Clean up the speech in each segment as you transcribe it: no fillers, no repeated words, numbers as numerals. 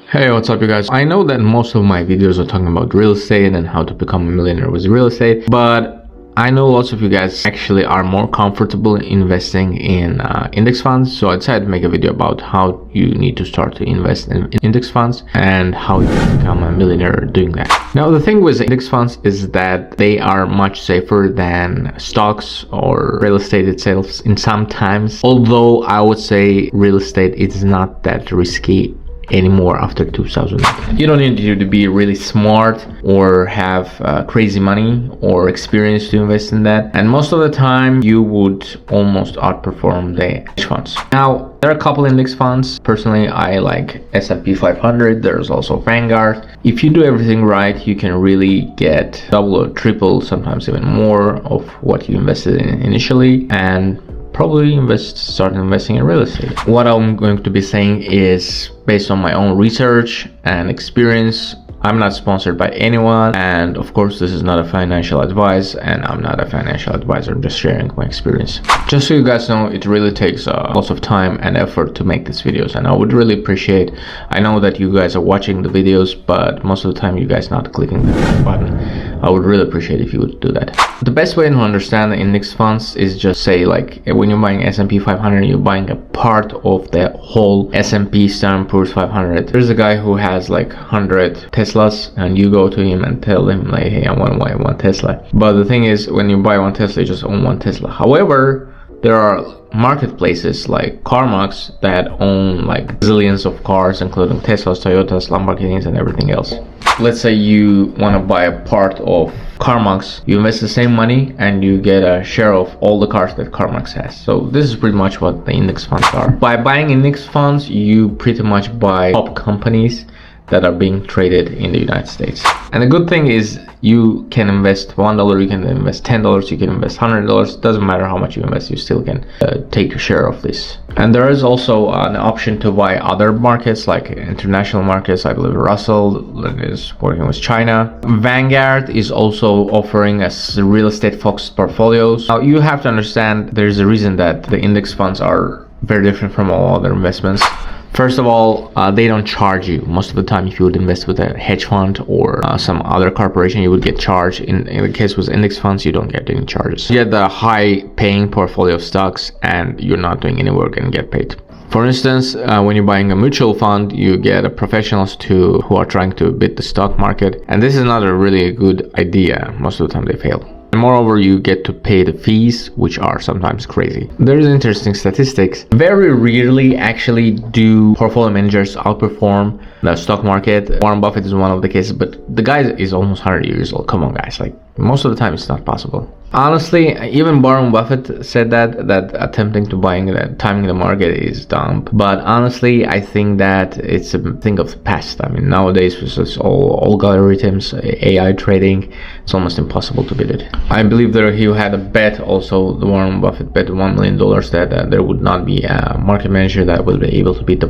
Hey, what's up you guys? I know that most of my videos are talking about real estate and how to become a millionaire with real estate, but I know lots of you guys actually are more comfortable investing in index funds. So I decided to make a video about how you need to start to invest in index funds and how you can become a millionaire doing that. Now, the thing with index funds is that they are much safer than stocks or real estate itself in some times. Although I would say real estate is not that risky anymore after 2000. You don't need to be really smart or have crazy money or experience to invest in that, and most of the time you would almost outperform the hedge funds. Now, there are a couple index funds. Personally, I like S&P 500. There's also Vanguard. If you do everything right, you can really get double or triple, sometimes even more of what you invested in initially, and probably start investing in real estate. What I'm going to be saying is based on my own research and experience. I'm not sponsored by anyone, and of course this is not a financial advice, and I'm not a financial advisor. I'm just sharing my experience. Just so you guys know, it really takes lots of time and effort to make these videos, and I would really appreciate, I know that you guys are watching the videos, but most of the time you guys not clicking the button. I would really appreciate if you would do that. The best way to understand the index funds is just say, like, when you're buying S&P 500, you're buying a part of the whole S&P Standard & Poor's 500. There's a guy who has like 100 Teslas, and you go to him and tell him like, hey, I want to buy one Tesla. But the thing is, when you buy one Tesla, you just own one Tesla. However, there are marketplaces like CarMax that own like zillions of cars, including Teslas, Toyotas, Lamborghinis, and everything else. Let's say you want to buy a part of CarMax, you invest the same money and you get a share of all the cars that CarMax has. So this is pretty much what the index funds are. By buying index funds, you pretty much buy top companies that are being traded in the United States. And the good thing is you can invest $1, you can invest $10, you can invest $100. Doesn't matter how much you invest, you still can take a share of this. And there is also an option to buy other markets, like international markets. I believe Russell is working with China. Vanguard is also offering us real estate focused portfolios. Now, you have to understand there's a reason that the index funds are very different from all other investments. First of all, they don't charge you. Most of the time, if you would invest with a hedge fund or some other corporation, you would get charged. In the case with index funds, you don't get any charges. You get the high paying portfolio of stocks and you're not doing any work and get paid. For instance, when you're buying a mutual fund, you get professionals who are trying to beat the stock market. And this is not a really good idea. Most of the time they fail. And moreover, you get to pay the fees, which are sometimes crazy. There's interesting statistics. Very rarely actually do portfolio managers outperform the stock market. Warren Buffett is one of the cases, but the guy is almost 100 years old. Come on, guys. Like, most of the time it's not possible. Honestly, even Warren Buffett said that attempting to timing the market is dumb. But honestly, I think that it's a thing of the past. I mean, nowadays with this all algorithms, AI trading, it's almost impossible to beat it. I believe that he had a bet also. The Warren Buffett bet $1 million that there would not be a market manager that would be able to beat the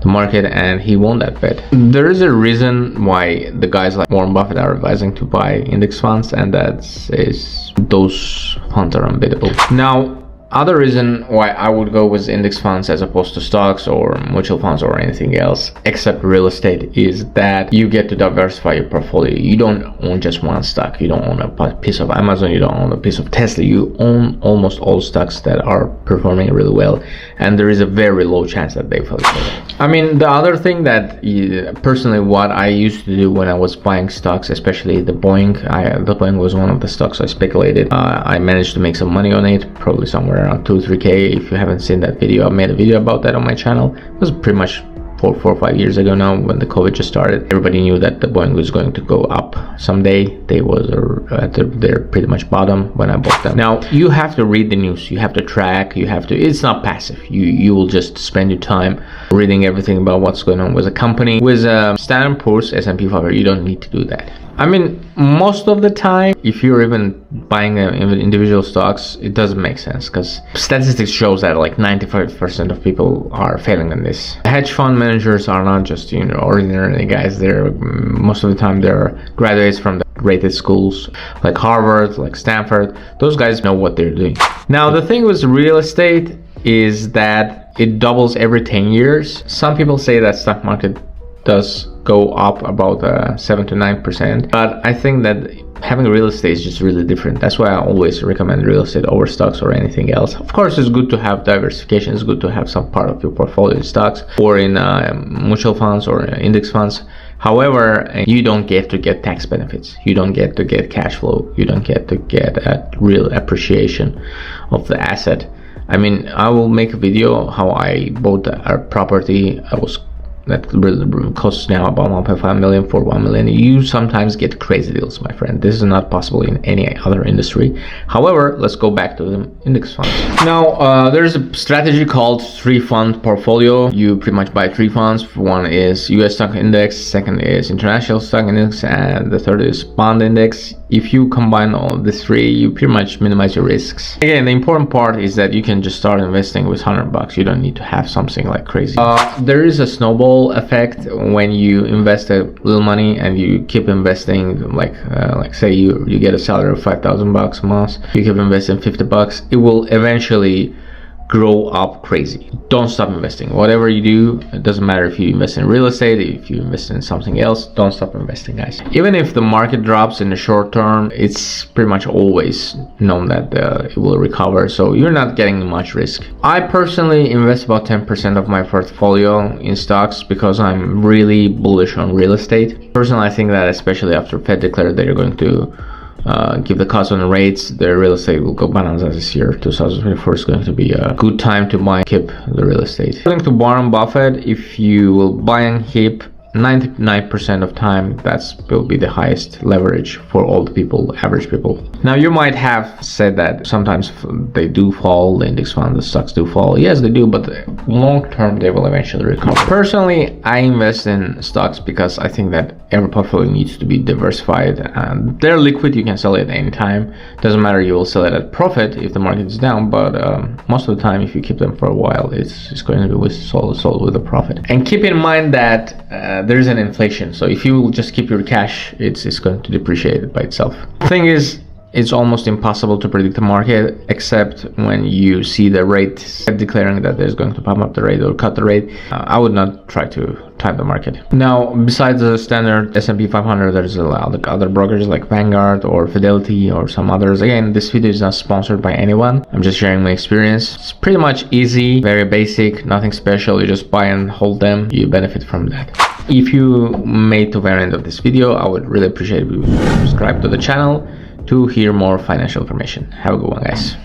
market, and he won that bet. There is a reason why the guys like Warren Buffett are advising to buy index funds, and those funds are unbeatable. Now, other reason why I would go with index funds as opposed to stocks or mutual funds or anything else except real estate is that you get to diversify your portfolio. You don't own just one stock. You don't own a piece of Amazon. You don't own a piece of Tesla. You own almost all stocks that are performing really well, and there is a very low chance that they fail. I mean, the other thing that personally what I used to do when I was buying stocks, especially the Boeing, the Boeing was one of the stocks I speculated. I managed to make some money on it, probably somewhere around 2-3k. If you haven't seen that video, I made a video about that on my channel. It was pretty much 4 or 5 years ago now, when the COVID just started. Everybody knew that the Boeing was going to go up someday. They was at their pretty much bottom when I bought them. Now, you have to read the news, you have to track, it's not passive. You will just spend your time reading everything about what's going on with a company. With Standard & Poor's, S&P 500, you don't need to do that. I mean, most of the time, if you're even buying individual stocks, it doesn't make sense, because statistics shows that like 95% of people are failing in this. Hedge fund managers are not just ordinary guys. They're most of the time they're graduates from the rated schools like Harvard, like Stanford. Those guys know what they're doing. Now, the thing with real estate is that it doubles every 10 years. Some people say that stock market does go up about 7 to 9%, but I think that having real estate is just really different. That's why I always recommend real estate over stocks or anything else. Of course, it's good to have diversification. It's good to have some part of your portfolio in stocks or in mutual funds or index funds. However, you don't get to get tax benefits. You don't get to get cash flow. You don't get to get a real appreciation of the asset. I mean, I will make a video how I bought a property. That really costs now about 1.5 million for 1 million. You sometimes get crazy deals, my friend. This is not possible in any other industry. However, let's go back to the index funds. Now, there's a strategy called 3-fund portfolio. You pretty much buy 3 funds. One is US stock index, second is international stock index, and the third is bond index. If you combine all the 3, you pretty much minimize your risks. Again, the important part is that you can just start investing with $100. You don't need to have something like crazy. There is a snowball effect when you invest a little money and you keep investing. Like say you get a salary of $5,000 a month, you keep investing $50, it will eventually grow up crazy. Don't stop investing. Whatever you do, it doesn't matter if you invest in real estate, if you invest in something else, don't stop investing, guys. Even if the market drops in the short term, it's pretty much always known that it will recover, so you're not getting much risk. I personally invest about 10% of my portfolio in stocks because I'm really bullish on real estate. Personally, I think that especially after Fed declared that they're going to give the cuts on the rates, the real estate will go bananas this year. 2024 is going to be a good time to buy and keep the real estate. According to Warren Buffett, if you will buy and keep 99% of time, that's will be the highest leverage for all the people, average people. Now, you might have said that sometimes they do fall, the index fund, the stocks do fall. Yes, they do, but long term they will eventually recover. Personally, I invest in stocks because I think that every portfolio needs to be diversified, and they're liquid. You can sell it at any time. Doesn't matter, you will sell it at profit if the market is down, but most of the time, if you keep them for a while, it's going to be sold with a profit. And keep in mind that there is an inflation, so if you just keep your cash, it's going to depreciate by itself. The thing is, it's almost impossible to predict the market, except when you see the rate declaring that there's going to pump up the rate or cut the rate. I would not try to time the market. Now, besides the standard S&P 500, there's a lot of other brokers like Vanguard or Fidelity or some others. Again, this video is not sponsored by anyone. I'm just sharing my experience. It's pretty much easy, very basic, nothing special. You just buy and hold them. You benefit from that. If you made to the very end of this video, I would really appreciate if you subscribe to the channel to hear more financial information. Have a good one, guys.